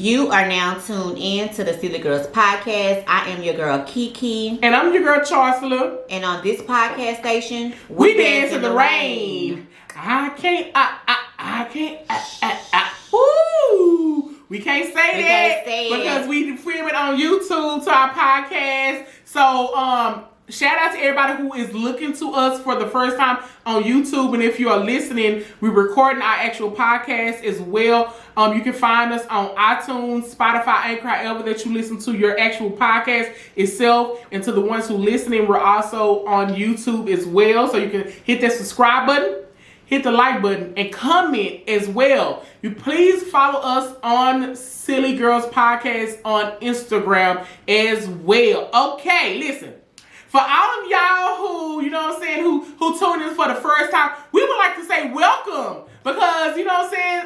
You are now tuned in to the Silly Girls Podcast. I am your girl Kiki. And I'm your girl Chancellor. And on this podcast station, we dance in the rain. I can't, ooh. We can't say that because we film it on YouTube to our podcast. So, shout out to everybody who is looking to us for the first time on YouTube. And if you are listening, we're recording our actual podcast as well. You can find us on iTunes, Spotify, Anchor, however that you listen to your actual podcast itself. And to the ones who listening, we're also on YouTube as well. So you can hit that subscribe button, hit the like button, and comment as well. You please follow us on Silly Girls Podcast on Instagram as well. Okay, listen. For all of y'all who, you know what I'm saying, who tuned in for the first time, we would like to say welcome. Because, you know what I'm saying,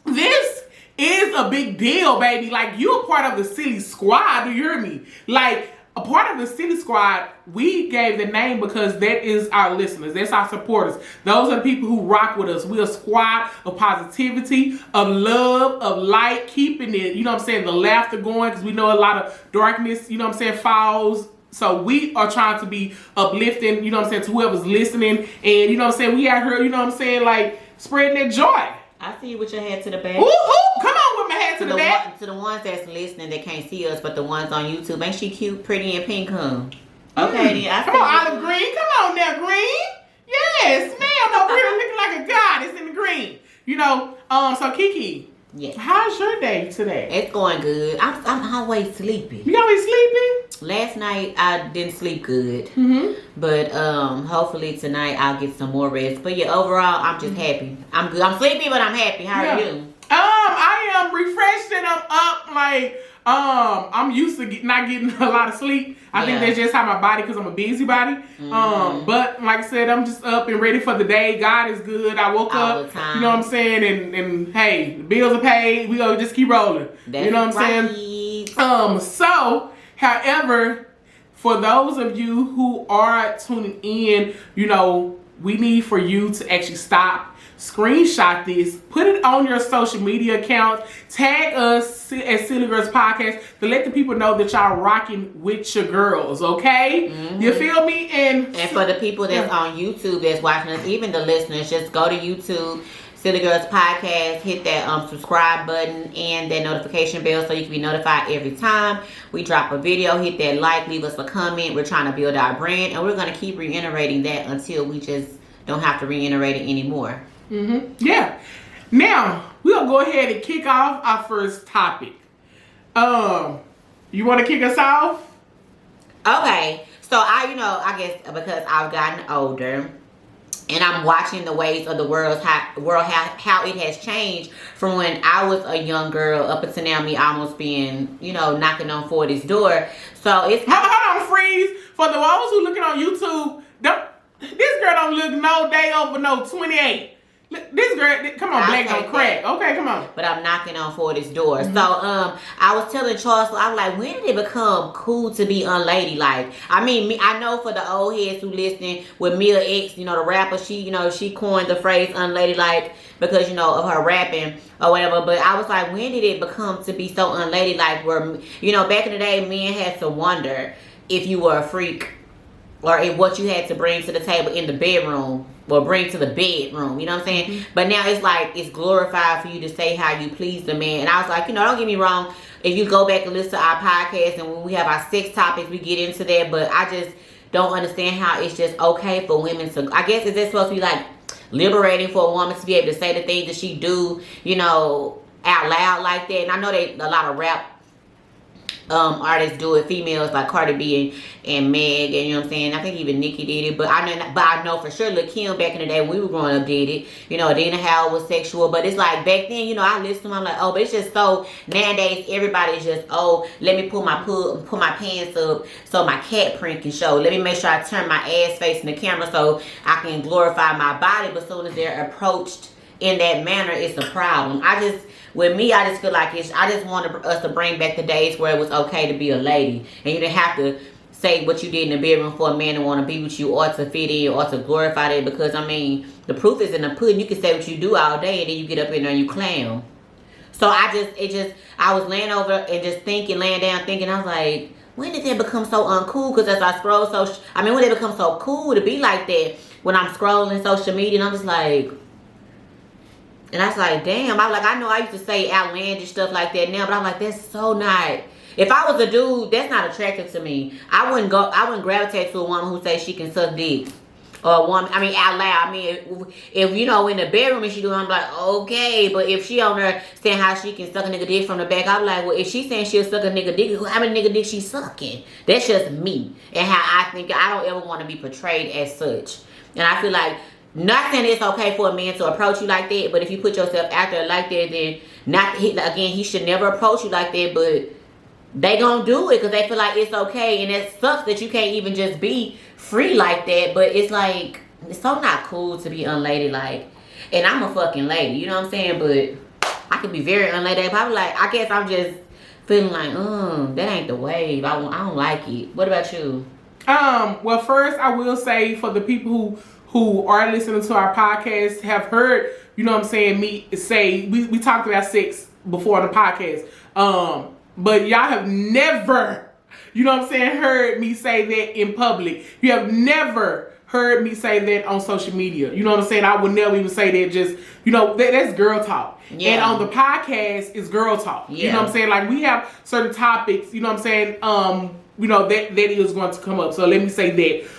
this is a big deal, baby. Like, you're a part of the Silly Squad, do you hear me? Like, a part of the Silly Squad, we gave the name because that is our listeners. That's our supporters. Those are the people who rock with us. We're a squad of positivity, of love, of light, keeping it, you know what I'm saying, the laughter going, because we know a lot of darkness, you know what I'm saying, falls. So we are trying to be uplifting, you know what I'm saying, to whoever's listening. And, you know what I'm saying, we out here, you know what I'm saying, like, spreading that joy. I see you with your head to the back. Ooh, ooh, come on with my head to the back. To the ones that's listening that can't see us, but the ones on YouTube, ain't she cute, pretty, and pink, huh? Okay, then. Come on, Olive Green. Come on now, Green. Yes, ma'am. Over here looking like a goddess in the green. You know, so Kiki. Yes. How's your day today? It's going good. I'm always sleepy. You always sleepy? Last night I didn't sleep good. But hopefully tonight I'll get some more rest. But yeah, overall I'm just happy. I'm good. I'm sleepy, but I'm happy. How are you? I am refreshed and I'm up. Like, I'm used to not getting a lot of sleep. I think that's just how my body, because I'm a busybody. But like I said, I'm just up and ready for the day. God is good. I woke all up, you know what I'm saying, and hey, the bills are paid. We gonna just keep rolling. That's you know what I'm saying? So, however, for those of you who are tuning in, you know, we need for you to actually stop, screenshot this, put it on your social media accounts, tag us at Silly Girls Podcast to let the people know that y'all rocking with your girls, okay? You feel me? And for the people that's on YouTube that's watching us, even the listeners, just go to YouTube, Silly Girls Podcast, hit that subscribe button and that notification bell so you can be notified every time we drop a video. Hit that like, leave us a comment. We're trying to build our brand, and we're going to keep reiterating that until we just don't have to reiterate it anymore. Yeah. Now, we'll go ahead and kick off our first topic. You want to kick us off? Okay. So I guess because I've gotten older and I'm watching the ways of the world, how it has changed from when I was a young girl up until now, me almost being, knocking on 40's door. So it's... Hold on, freeze. For the ones who looking on YouTube, this girl don't look no day over no 28. This girl, come on, black don't crack. Okay, come on. But I'm knocking on 40's door. So, I was telling Charles, I was like, when did it become cool to be unladylike? I mean, I know for the old heads who listening, with Mia X, the rapper, she coined the phrase unladylike because, of her rapping or whatever. But I was like, when did it become to be so unladylike where, back in the day, men had to wonder if you were a freak or if what you had to bring to the table in the bedroom or bring to the bedroom, you know what I'm saying? But now it's like, it's glorified for you to say how you please the man. And I was like, don't get me wrong. If you go back and listen to our podcast and when we have our sex topics, we get into that. But I just don't understand how it's just okay for women to, I guess, is that supposed to be like liberating for a woman to be able to say the things that she do, out loud like that? And I know a lot of rap artists do it, females like Cardi B and Meg, and you know what I'm saying, I think even Nicki did it, but I know for sure Lil' Kim back in the day when we were growing up did it, Adina Howard was sexual, but it's like back then, I listen to them, I'm like, oh, but it's just so, nowadays everybody's just, oh, let me put my pants up so my cat print can show, let me make sure I turn my ass facing the camera so I can glorify my body, but as soon as they're approached in that manner, it's a problem. With me, I just feel like I just wanted us to bring back the days where it was okay to be a lady. And you didn't have to say what you did in the bedroom for a man to want to be with you or to fit in or to glorify that. Because, the proof is in the pudding. You can say what you do all day and then you get up in there and you clown. So I was laying over and just laying down thinking, I was like, when did that become so uncool? Because as I scroll when did it become so cool to be like that when I'm scrolling social media, and I'm just like, and I was like, damn, I know I used to say outlandish stuff like that now, but I'm like, that's so not, if I was a dude, that's not attractive to me. I wouldn't gravitate to a woman who says she can suck dick. Or a woman, out loud. If in the bedroom and she doing, I'm like, okay. But if she on there saying how she can suck a nigga dick from the back, I'm like, well, if she saying she'll suck a nigga dick, how many nigga dick she sucking? That's just me. And how I think I don't ever want to be portrayed as such. And I feel like, not saying it's okay for a man to approach you like that, but if you put yourself out there like that, then he should never approach you like that, but they gonna do it because they feel like it's okay, and it sucks that you can't even just be free like that. But it's like, it's so not cool to be unladylike, and I'm a fucking lady, you know what I'm saying? But I can be very unladylike. Probably like, I guess I'm just feeling like, that ain't the wave. I don't like it. What about you? Well, first I will say, for the people who are listening to our podcast have heard, you know what I'm saying, me say we talked about sex before on the podcast. But y'all have never, you know what I'm saying, heard me say that in public. You have never heard me say that on social media. You know what I'm saying? I would never even say that, just, that's girl talk. Yeah. And on the podcast, it's girl talk. Yeah. You know what I'm saying? Like, we have certain topics, you know what I'm saying, that is going to come up. So let me say that.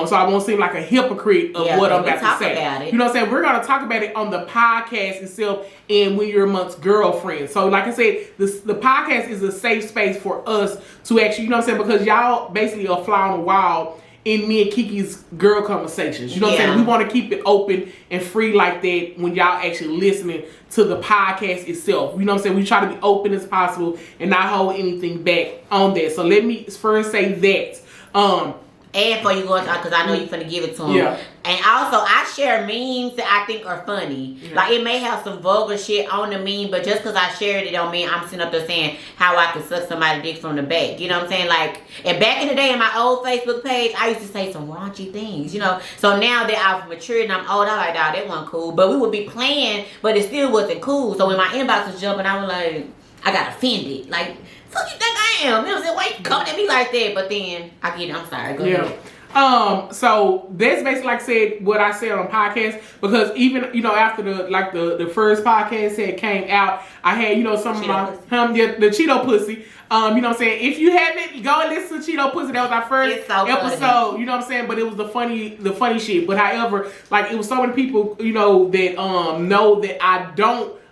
So I won't seem like a hypocrite of what I'm about to say. About it. You know what I'm saying? We're going to talk about it on the podcast itself and when you're amongst girlfriends. So like I said, the podcast is a safe space for us to actually, you know what I'm saying? Because y'all basically are fly on the wall in me and Kiki's girl conversations. You know what I'm saying? We want to keep it open and free like that when y'all actually listening to the podcast itself. You know what I'm saying? We try to be open as possible and not hold anything back on that. So let me first say that. And for you going, because I know you're finna give it to him. Yeah. And also, I share memes that I think are funny. Yeah. Like, it may have some vulgar shit on the meme, but just because I shared it don't mean I'm sitting up there saying how I can suck somebody's dick from the back. You know what I'm saying? Like, and back in the day in my old Facebook page, I used to say some raunchy things, So now that I've matured and I'm old, I'm like, that wasn't cool. But we would be playing, but it still wasn't cool. So when my inbox was jumping, I was like, I got offended. Like, fuck you think I am? You know what I'm saying? Why you coming at me like that? But then I get it. I'm sorry. Go ahead. So that's basically, like I said, what I said on podcast, because even, after the first podcast had came out, I had, some Cheeto of the Cheeto pussy. You know what I'm saying? If you haven't, go and listen to Cheeto pussy. That was our first episode. Funny. You know what I'm saying? But it was the funny shit. But however, like, it was so many people, that know that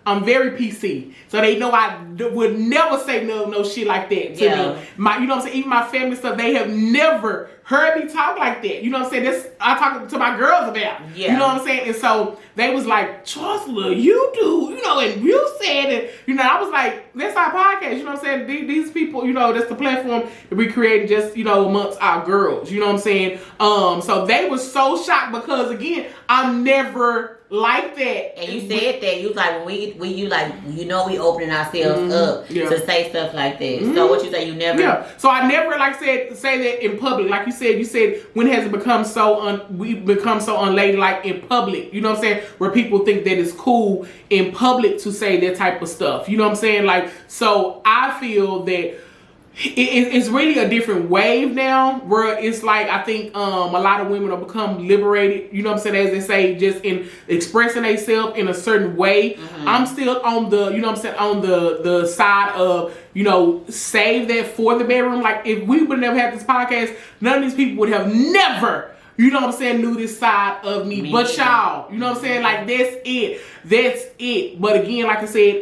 I'm very PC, so they know I would never say no shit like that to them. You know what I'm saying? Even my family stuff, they have never heard me talk like that. You know what I'm saying? This I talk to my girls about. Yeah. You know what I'm saying? And so they was like, Chancellor, you do, and you said it. I was like, that's our podcast. You know what I'm saying? These people, that's the platform that we created just, amongst our girls. You know what I'm saying? So they were so shocked because, again, I'm never like that. And you said that you was like, when you like, we opening ourselves up to say stuff like that. So what you say, you never? Yeah. So I never say that in public. Like you said, when has it become we become so unladylike in public? You know what I'm saying? Where people think that it's cool in public to say that type of stuff. You know what I'm saying? Like, so I feel that it's really a different wave now, where it's like, I think a lot of women have become liberated, you know what I'm saying, as they say, just in expressing themselves in a certain way. I'm still on the, you know what I'm saying, on the side of, save that for the bedroom. Like, if we would never have this podcast, none of these people would have never, you know what I'm saying, knew this side of me. But y'all, you know what I'm saying, like, that's it. But again, like I said,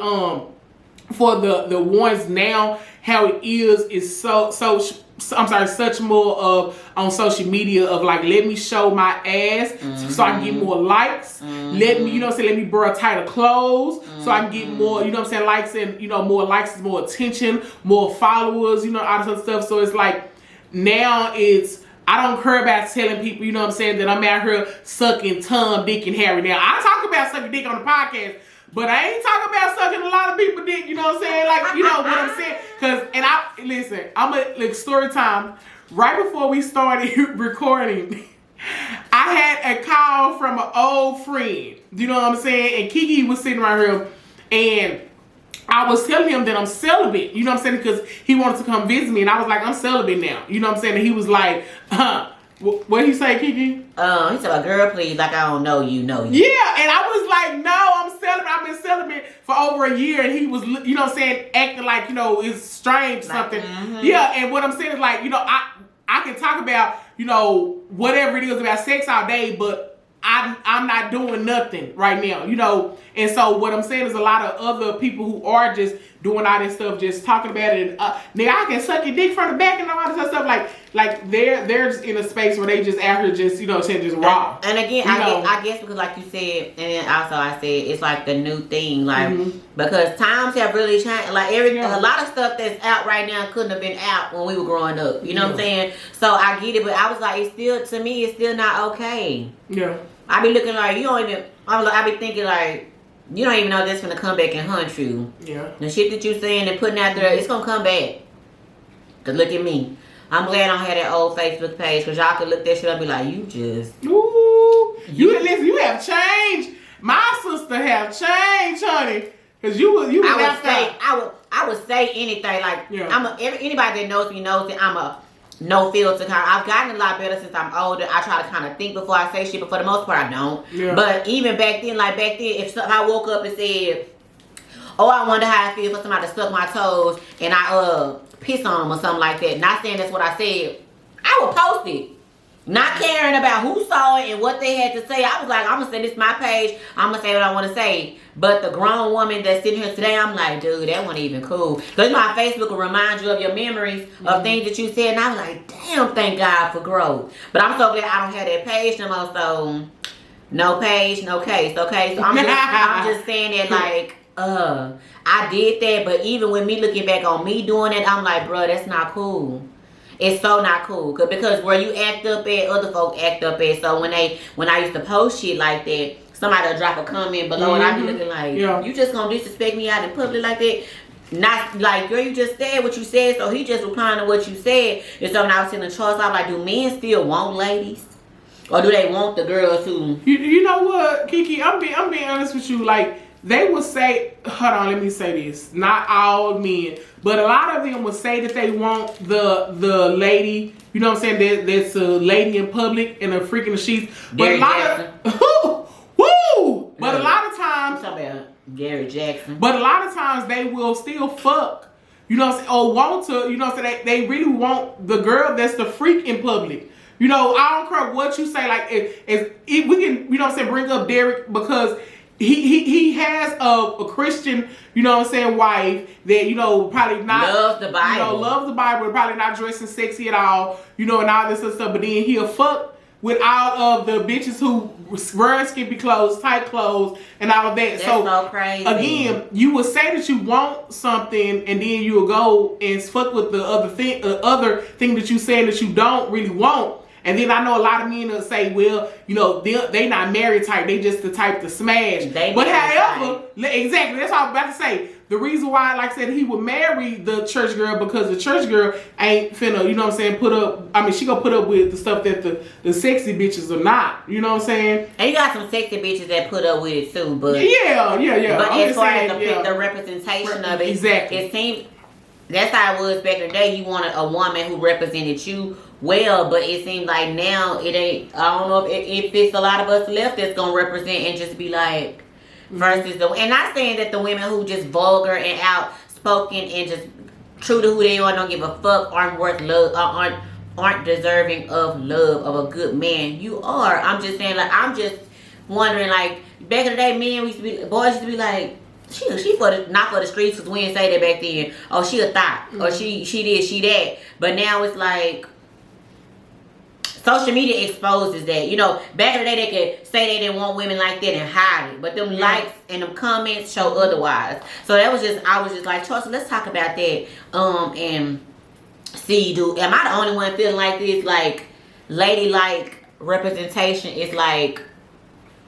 for the ones now, how it is such more of on social media of like, let me show my ass so I can get more likes. Let me, let me wear tighter clothes so I can get more, likes and, more likes, more attention, more followers, all this other stuff. So it's like, now I don't care about telling people, that I'm out here sucking Tom, Dick, and Harry. Now, I talk about sucking dick on the podcast, but I ain't talking about sucking a lot of people dick, you know what I'm saying? Like, you know what I'm saying? Listen, story time. Right before we started recording, I had a call from an old friend, you know what I'm saying? And Kiki was sitting right here, and I was telling him that I'm celibate, you know what I'm saying? Because he wanted to come visit me, and I was like, I'm celibate now, you know what I'm saying? And he was like, what he say, Kiki? He said, girl, please, like I don't know you, know you. Yeah, and I was like, no, I'm celibate. I've been celibate for over a year, and he was, you know what I'm saying, acting like, you know, it's strange or something. Yeah, and what I'm saying is like, you know, I can talk about, you know, whatever it is about sex all day, but I'm not doing nothing right now, you know. And so what I'm saying is a lot of other people who are just doing all this stuff, just talking about it. And nigga, I can suck your dick from the back and all this other stuff. Like they're just in a space where they just out here just, you know, saying just raw. And again, I guess because like you said, and then also I said it's like the new thing, like because times have really changed. Like a lot of stuff that's out right now couldn't have been out when we were growing up. You know what I'm saying? So I get it, but I was like, it's still, to me, it's still not okay. Yeah. I be looking like you don't even. I be thinking like you don't even know this gonna come back and hunt you. Yeah. The shit that you saying and putting out there, it's gonna come back. Cause look at me. I'm glad I don't have that old Facebook page, cause y'all could look that shit up and be like, you just. Ooh. Listen, you have changed. My sister have changed, honey. Cause you I would say anything like anybody that knows me knows that I'm a no filter kind. I've gotten a lot better since I'm older. I try to kind of think before I say shit, but for the most part I don't. Yeah. But even back then, if I woke up and said, oh, I wonder how I feel for somebody to suck my toes and I piss on them or something like that, not saying that's what I said, I would post it. Not caring about who saw it and what they had to say. I was like, I'm going to say this my page. I'm going to say what I want to say. But the grown woman that's sitting here today, I'm like, dude, that wasn't even cool. Because you know how Facebook will remind you of your memories of things that you said. And I was like, damn, thank God for growth. But I'm so glad I don't have that page no more. So, no page, no case. Okay? So I'm just saying that like, I did that. But even with me looking back on me doing it, I'm like, bro, that's not cool. It's so not cool, because where you act up at, other folk act up at. So when I used to post shit like that, somebody would drop a comment below and I'd be looking like, you just gonna disrespect me out in public like that? Not like, girl, you just said what you said, so he just replying to what you said. And so when I was telling Charles, I was like, do men still want ladies? Or do they want the girls who... You know what, Kiki, I'm being honest with you, like, they will say, hold on, let me say this. Not all men, but a lot of them will say that they want the lady, you know what I'm saying, that's a lady in public and a freak in the sheets. But a lot of times, talking about Gary Jackson. But a lot of times they will still fuck, you know what I'm saying, or want to, you know what I'm saying, they really want the girl that's the freak in public. You know, I don't care what you say, like, if we can, you know what I'm saying, bring up Derek because he has a Christian, you know what I'm saying, wife that, you know, probably not loves the Bible. You know, loves the Bible, probably not dressing sexy at all, you know, and all this other stuff. But then he'll fuck with all of the bitches who wear skimpy clothes, tight clothes, and all of that. That's so crazy. Again, you would say that you want something, and then you'll go and fuck with the other thing that you saying that you don't really want. And then I know a lot of men will say, well, you know, they not married type. They just the type to smash. But however, exactly, that's all I'm about to say. The reason why, like I said, he would marry the church girl because the church girl ain't finna, you know what I'm saying, she gonna put up with the stuff that the sexy bitches are not. You know what I'm saying? And you got some sexy bitches that put up with it too, but... Yeah. But as far as the representation of it, exactly. It seems... That's how it was back in the day. You wanted a woman who represented you well, but it seems like now it ain't. I don't know if it's a lot of us left that's gonna represent and just be like versus the. And not saying that the women who just vulgar and outspoken and just true to who they are, don't give a fuck, aren't worth love, aren't deserving of love of a good man. You are. I'm just saying, like, I'm just wondering, like, back in the day, boys used to be like. She not for the streets, because we didn't say that back then. Oh, she a thought. Or she this, she that. But now it's like social media exposes that. You know, back in the day they could say they didn't want women like that and hide it. But them likes and them comments show otherwise. So I was just like, Chelsea, let's talk about that. And see, am I the only one feeling like this? Like ladylike representation is like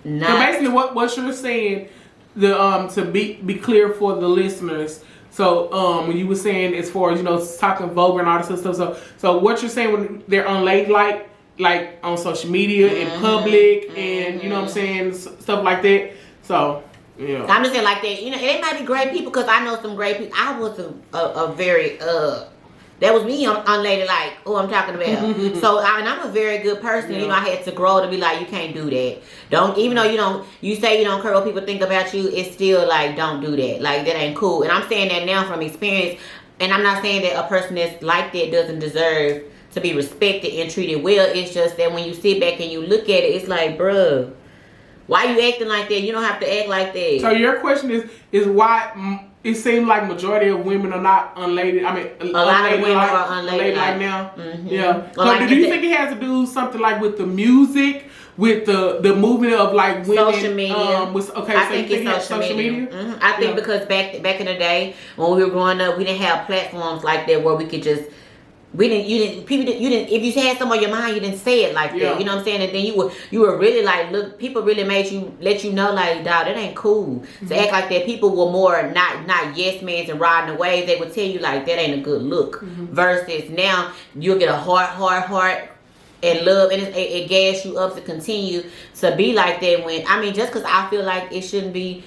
not. So basically what you're saying, to be clear for the listeners, so when you were saying as far as, you know, talking vulgar and all this other stuff, so what you're saying when they're unladylike, like on social media in public and you know what I'm saying, stuff like that. So Yeah. I'm just saying like that. You know, they might be great people because I know some great people. I was a very that was me on UnLady, like, oh, I'm talking about. So, and I'm a very good person. You know, I had to grow to be like, you can't do that. Don't, even though you say you don't care what people think about you, it's still like, don't do that. Like, that ain't cool. And I'm saying that now from experience. And I'm not saying that a person that's like that doesn't deserve to be respected and treated well. It's just that when you sit back and you look at it, it's like, bruh, why you acting like that? You don't have to act like that. So your question is why it seems like majority of women are not unladed. I mean, a lot of women are unladed like now. Mm-hmm. Yeah. Well, So like do you think it has to do something like with the music, with the movement of like women? Social media. I think it's social media. Mm-hmm. I think because back in the day when we were growing up, we didn't have platforms like that where we could just. You didn't. If you had something on your mind, you didn't say it like that. You know what I'm saying? And then you were really like, look, people really let you know, like, dog, that ain't cool to act like that. People were more not yes mans and riding the waves. They would tell you like that ain't a good look. Versus now, you'll get a heart and love, and it gas you up to continue to be like that. Just because I feel like it shouldn't be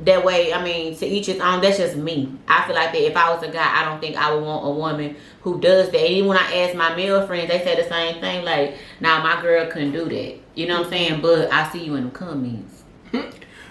that way. I mean, to each his own. That's just me. I feel like that if I was a guy, I don't think I would want a woman who does that. And even when I ask my male friends, they say the same thing. Like, nah, my girl couldn't do that. You know what I'm saying? But I see you in the comments.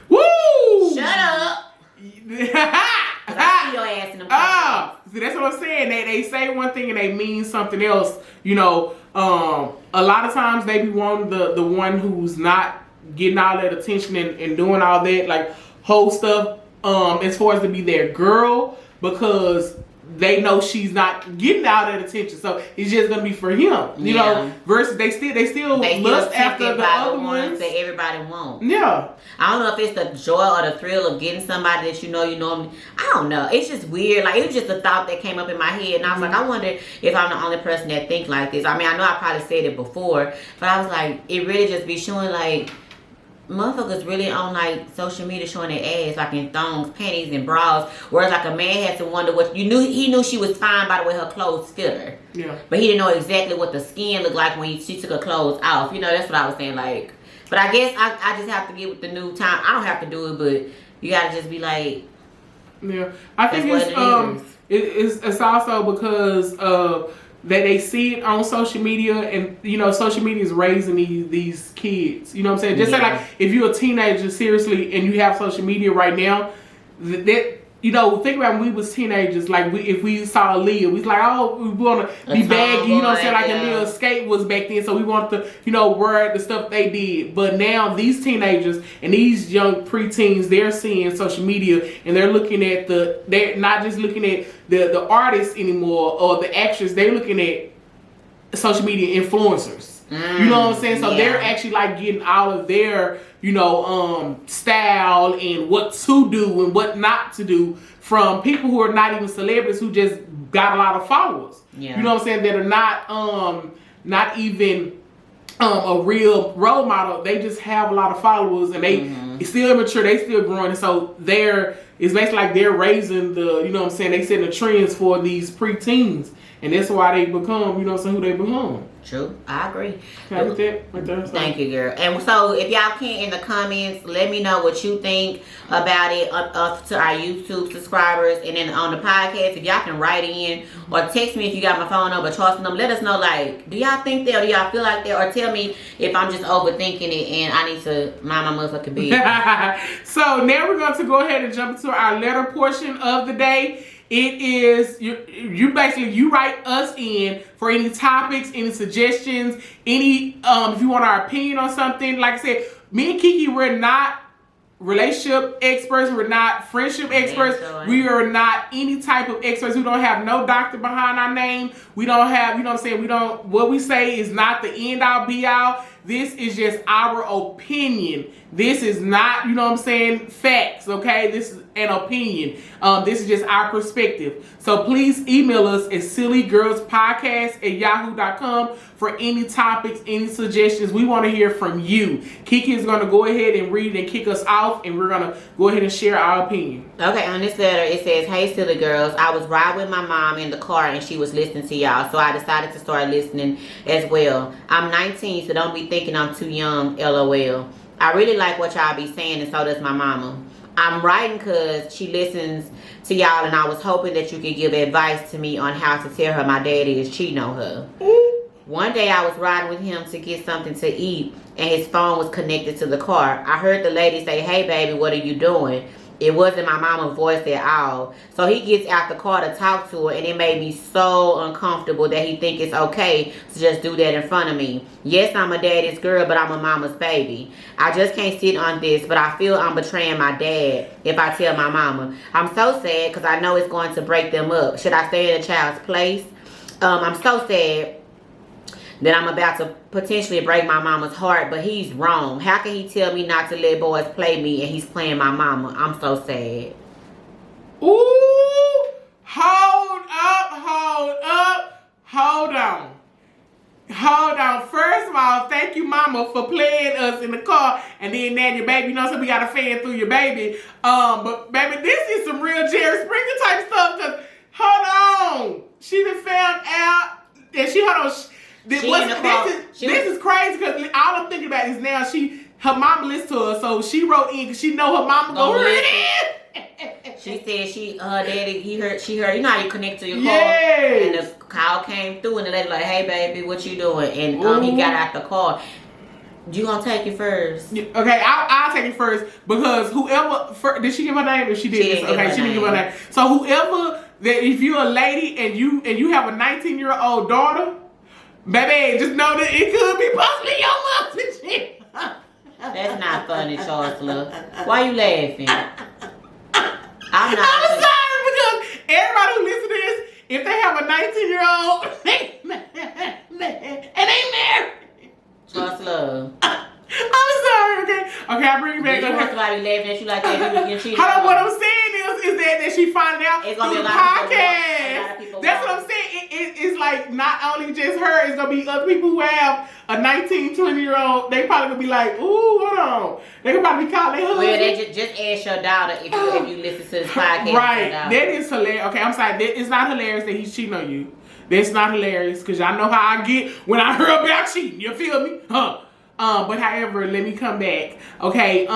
Woo! Shut up. I see your ass in the comments. See, that's what I'm saying. They say one thing and they mean something else. You know, a lot of times they be wanting the one who's not getting all that attention and doing all that like whole stuff as far as to be their girl, because they know she's not getting all that attention, so it's just gonna be for him, you know. Versus they still lust after the other ones that everybody wants. Yeah, I don't know if it's the joy or the thrill of getting somebody that you normally. I don't know. It's just weird. Like, it was just a thought that came up in my head, and I was like, I wonder if I'm the only person that think like this. I mean, I know I probably said it before, but I was like, it really just be showing like. Motherfuckers really on like social media showing their ass like in thongs, panties, and bras. Whereas like a man had to wonder what he knew she was fine by the way her clothes fit her. Yeah. But he didn't know exactly what the skin looked like when she took her clothes off. You know, that's what I was saying. Like, but I guess I just have to get with the new time. I don't have to do it, but you gotta just be like. Yeah, I think it's also because that they see it on social media, and you know, social media is raising these kids. You know what I'm saying? Just say like if you're a teenager, seriously, and you have social media right now, that you know, think about when we was teenagers. Like if we saw Aaliyah, we was like, oh, we want to be baggy. You know what I'm saying? Like Aaliyah skate was back then, so we wanted to wear the stuff they did. But now these teenagers and these young preteens, they're seeing social media and they're looking at they're not just looking at the artists anymore or the actors. They're looking at social media influencers. You know what I'm saying? So they're actually like getting all of their, style and what to do and what not to do from people who are not even celebrities, who just got a lot of followers. Yeah. You know what I'm saying? That are not even a real role model. They just have a lot of followers and they still immature, they still growing. And so it's basically like they're raising they setting the trends for these preteens. And that's why they become, who they become. True, I agree. Thank you, girl. And so, if y'all can in the comments, let me know what you think about it to our YouTube subscribers, and then on the podcast, if y'all can write in or text me if you got my phone number, trust them. Let us know, like, do y'all think that, or do y'all feel like that, or tell me if I'm just overthinking it and I need to mind my motherfucking business. So now we're going to go ahead and jump into our letter portion of the day. It is you basically you write us in for any topics, any suggestions, any if you want our opinion on something. Like I said, me and Kiki, we're not relationship experts, we're not friendship experts, we are not any type of experts. We don't have no doctor behind our name. We don't have, what we say is not the end all be all. This is just our opinion. This is not, facts, okay? This is an opinion. This is just our perspective. So please email us at sillygirlspodcast@yahoo.com for any topics, any suggestions. We want to hear from you. Kiki is going to go ahead and read and kick us off, and we're going to go ahead and share our opinion. Okay, on this letter, it says, "Hey, Silly Girls, I was riding with my mom in the car, and she was listening to y'all, so I decided to start listening as well. I'm 19, so don't be thinking I'm too young, LOL. I really like what y'all be saying, and so does my mama. I'm writing because she listens to y'all, and I was hoping that you could give advice to me on how to tell her my daddy is cheating on her. One day I was riding with him to get something to eat, and his phone was connected to the car. I heard the lady say, "Hey baby, what are you doing?" It wasn't my mama's voice at all. So he gets out the car to talk to her, and it made me so uncomfortable that he think it's okay to just do that in front of me. Yes, I'm a daddy's girl, but I'm a mama's baby. I just can't sit on this, but I feel I'm betraying my dad if I tell my mama. I'm so sad because I know it's going to break them up. Should I stay in a child's place? I'm so sad that I'm about to potentially break my mama's heart, but he's wrong. How can he tell me not to let boys play me and he's playing my mama? I'm so sad. Ooh, hold on. First of all, thank you, mama, for playing us in the car, and then now your baby, you know, so we got to fan through your baby. But baby, this is some real Jerry Springer type stuff. Cause hold on, she done found out that this is crazy because all I'm thinking about is now her mama listens to her, so she wrote in because she know her mama go read it. She said her daddy, she heard, you know how you connect to your car? Yes. And the call came through and the lady like, "Hey baby, what you doing?" And he got out the car. You gonna take it first? Okay, I'll take it first because whoever did she give her name? If she did, okay, she didn't give her name. So whoever that, if you're a lady and you have a 19-year-old daughter, baby, just know that it could be possibly your mom's and shit. That's not funny, Charles. Why you laughing? I'm sorry because everybody who listens to this, if they have a 19-year-old and they married, trust love. I'm sorry, okay, I bring it back. You want somebody laughing at you like that? You cheating. Hold on, what I'm saying is that she found out through the podcast. That's what I'm saying. It's like not only just her, it's gonna be other people who have a 19, 20-year-old. They probably gonna be like, "Ooh, hold on." They could probably call their husband. Well, they just ask your daughter if you listen to this podcast. Right, that is hilarious. Okay, I'm sorry. It's not hilarious that he's cheating on you. That's not hilarious because y'all know how I get when I hear about cheating. You feel me? Huh? But however, let me come back. Okay.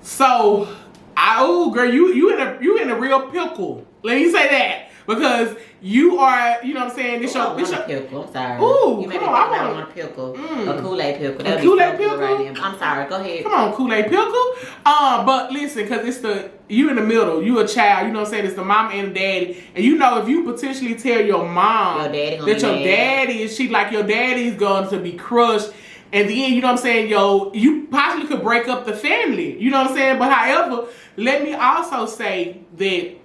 So, girl, you in a real pickle. Let me say that because you are, you know what I'm saying. This pickle. I'm sorry. Ooh, you made me think I want a pickle. A Kool-Aid pickle. A Kool-Aid pickle. Right now. I'm sorry. Go ahead. Come on, Kool-Aid pickle. But listen, because it's you in the middle. You a child. You know what I'm saying. It's the mom and the daddy, and you know if you potentially tell your mom that your daddy is cheating, like your daddy's going to be crushed. And then, you know what I'm saying, you possibly could break up the family. You know what I'm saying? But however, let me also say that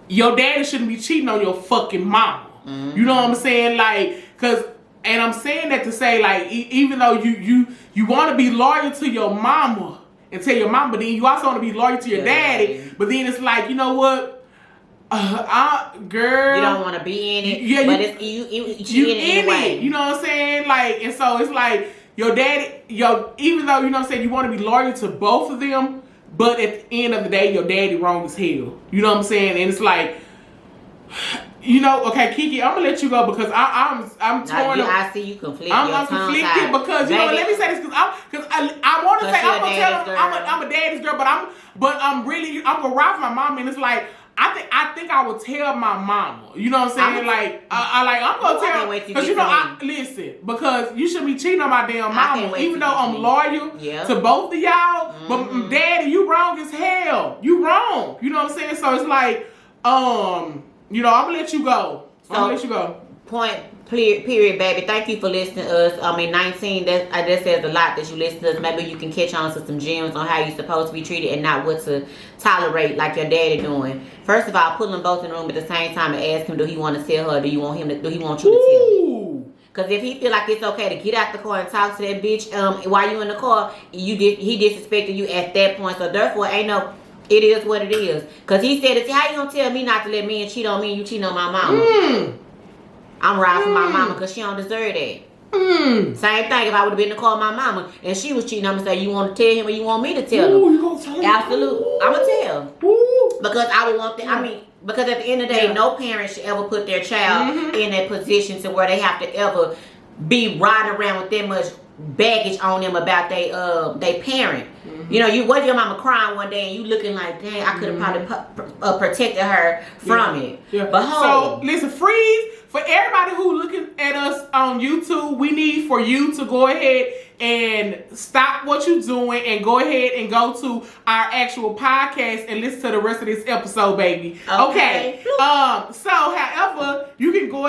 your daddy shouldn't be cheating on your fucking mama. Mm-hmm. You know what I'm saying? Like, and I'm saying that to say, like, even though you want to be loyal to your mama and tell your mama, but then you also want to be loyal to your daddy. But then it's like, you know what? Girl, you don't want to be in it, but it's you in it anyway. You know what I'm saying? Like, and so it's like your daddy, even though you know what I'm saying, you want to be loyal to both of them, but at the end of the day, your daddy wrong as hell. You know what I'm saying? And it's like, okay, Kiki, I'm gonna let you go because I'm torn. I see you conflicted. I'm conflicted because let me say this because I want to say I'm gonna tell him I'm a daddy's girl, but I'm gonna ride for my mom, and it's like. I think I would tell my mama. You know what I'm saying? I'm gonna tell her because listen, because you shouldn't be cheating on my damn mama, even though I'm loyal to both of y'all. Mm-hmm. But daddy, you wrong as hell. You wrong. You know what I'm saying? So it's like, I'm gonna let you go. Point. Period, baby. Thank you for listening to us. 19, that says a lot that you listen to us. Maybe you can catch on to some gems on how you're supposed to be treated and not what to tolerate like your daddy doing. First of all, put them both in the room at the same time and ask him, do he want to tell her or do he want you to tell him? Because if he feel like it's okay to get out the car and talk to that bitch while you in the car, he disrespected you at that point. So therefore, it is what it is. Because he said, how you gonna tell me not to let men cheat on me and you cheating on my mama? I'm riding for my mama because she don't deserve that. Same thing if I would have been in the car with my mama and she was cheating, I'm going to say, you want to tell him or you want me to tell him? You gonna tell him? Absolutely. I'm going to tell. Because I would want that. Because at the end of the day, no parent should ever put their child in a position to where they have to ever be riding around with that much baggage on them about their parent. You know, you was your mama crying one day and you looking like, dang, I could have probably protected her from it. Yeah. But hold. So listen, freeze. For everybody who looking at us on YouTube, we need for you to go ahead and stop what you're doing and go ahead and go to our actual podcast and listen to the rest of this episode, baby. Okay. So, however, you can go